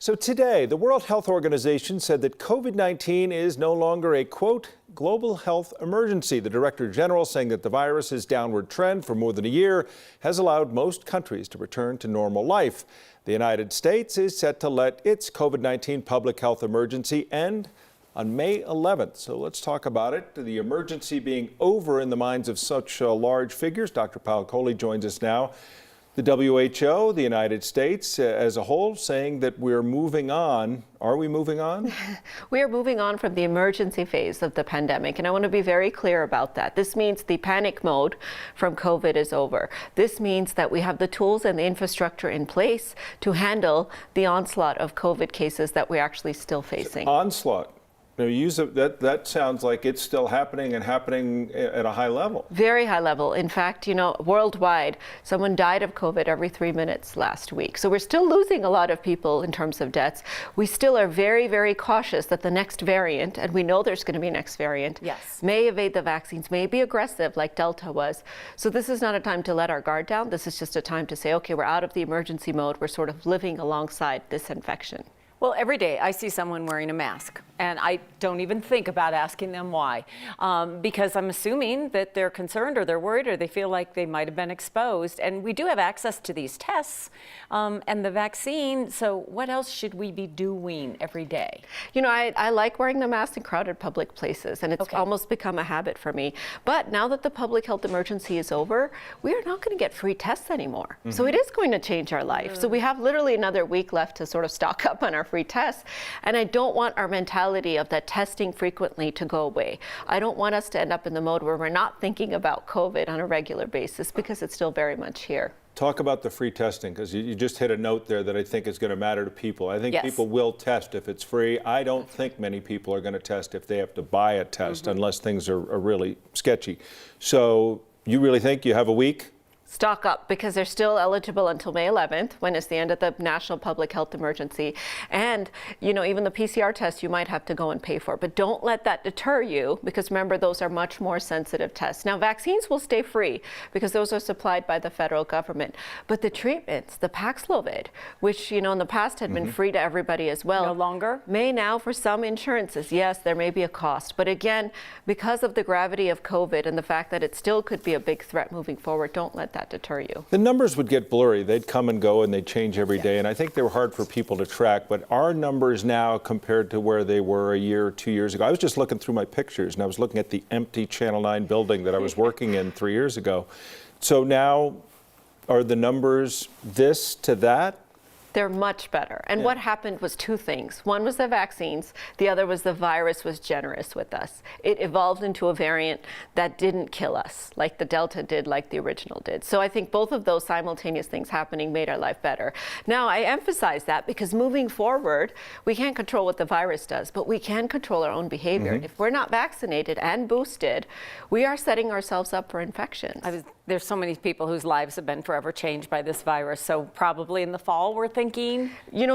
So today, the World Health Organization said that COVID-19 is no longer a, quote, global health emergency. The Director General saying that the virus's downward trend for more than a year has allowed most countries to return to normal life. The United States is set to let its COVID-19 public health emergency end on May 11th. So let's talk about it. The emergency being over in the minds of such large figures. Dr. Kohli joins us now. The WHO, the United States as a whole, saying that we're moving on. Are we moving on? We are moving on from the emergency phase of the pandemic, and I want to be very clear about that. This means the panic mode from COVID is over. This means that we have the tools and the infrastructure in place to handle the onslaught of COVID cases that we're actually still facing. Onslaught. Now, that sounds like it's still happening and happening at a high level. Very high level. In fact, worldwide, someone died of COVID every 3 minutes last week. So we're still losing a lot of people in terms of deaths. We still are very, very cautious that the next variant, and we know there's going to be a next variant, yes, may evade the vaccines, may be aggressive like Delta was. So this is not a time to let our guard down. This is just a time to say, okay, we're out of the emergency mode. We're sort of living alongside this infection. Well, every day I see someone wearing a mask, and I don't even think about asking them why, because I'm assuming that they're concerned or they're worried or they feel like they might have been exposed. And we do have access to these tests and the vaccine, so what else should we be doing every day? I like wearing the mask in crowded public places, and it's almost become a habit for me. But now that the public health emergency is over, we are not going to get free tests anymore. Mm-hmm. So it is going to change our life. So we have literally another week left to sort of stock up on our free tests. And I don't want our mentality of that testing frequently to go away. I don't want us to end up in the mode where we're not thinking about COVID on a regular basis, because it's still very much here. Talk about the free testing, because you just hit a note there that I think is going to matter to people. I think people will test if it's free. I don't think many people are going to test if they have to buy a test, unless things are really sketchy. So you really think you have a week? Stock up, because they're still eligible until May 11th, when it's the end of the national public health emergency. And, even the PCR test you might have to go and pay for. But don't let that deter you, because remember, those are much more sensitive tests. Now, vaccines will stay free, because those are supplied by the federal government. But the treatments, the Paxlovid, which, in the past had been free to everybody as well. No longer? May now for some insurances. Yes, there may be a cost. But again, because of the gravity of COVID and the fact that it still could be a big threat moving forward, don't let that deter you. The numbers would get blurry. They'd come and go and they'd change every day. And I think they were hard for people to track. But our numbers now compared to where they were a year or 2 years ago, I was just looking through my pictures and I was looking at the empty Channel 9 building that I was working in 3 years ago. So now are the numbers this to that? They're much better. And what happened was two things. One was the vaccines. The other was the virus was generous with us. It evolved into a variant that didn't kill us, like the Delta did, like the original did. So I think both of those simultaneous things happening made our life better. Now, I emphasize that because moving forward, we can't control what the virus does, but we can control our own behavior. If we're not vaccinated and boosted, we are setting ourselves up for infections. There's so many people whose lives have been forever changed by this virus. So probably in the fall, we're thinking?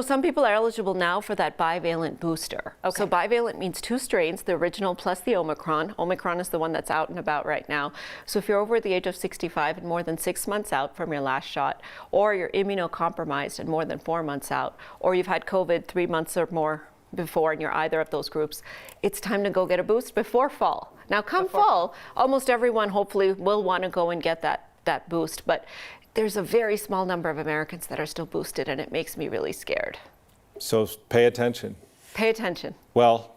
Some people are eligible now for that bivalent booster. So bivalent means two strains, the original plus the Omicron. Omicron is the one that's out and about right now. So if you're over the age of 65 and more than 6 months out from your last shot, or you're immunocompromised and more than 4 months out, or you've had COVID 3 months or more before and you're either of those groups, it's time to go get a boost before fall. Now come fall, almost everyone hopefully will want to go and get that boost, but there's a very small number of Americans that are still boosted, and it makes me really scared. So pay attention. Pay attention. Well,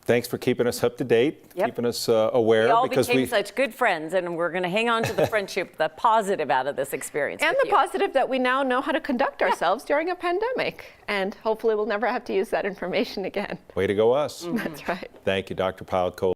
thanks for keeping us up to date, keeping us aware. We all became such good friends, and we're going to hang on to the friendship, the positive out of this experience. And the positive that we now know how to conduct ourselves during a pandemic. And hopefully we'll never have to use that information again. Way to go us. That's right. Thank you, Dr. Kohli.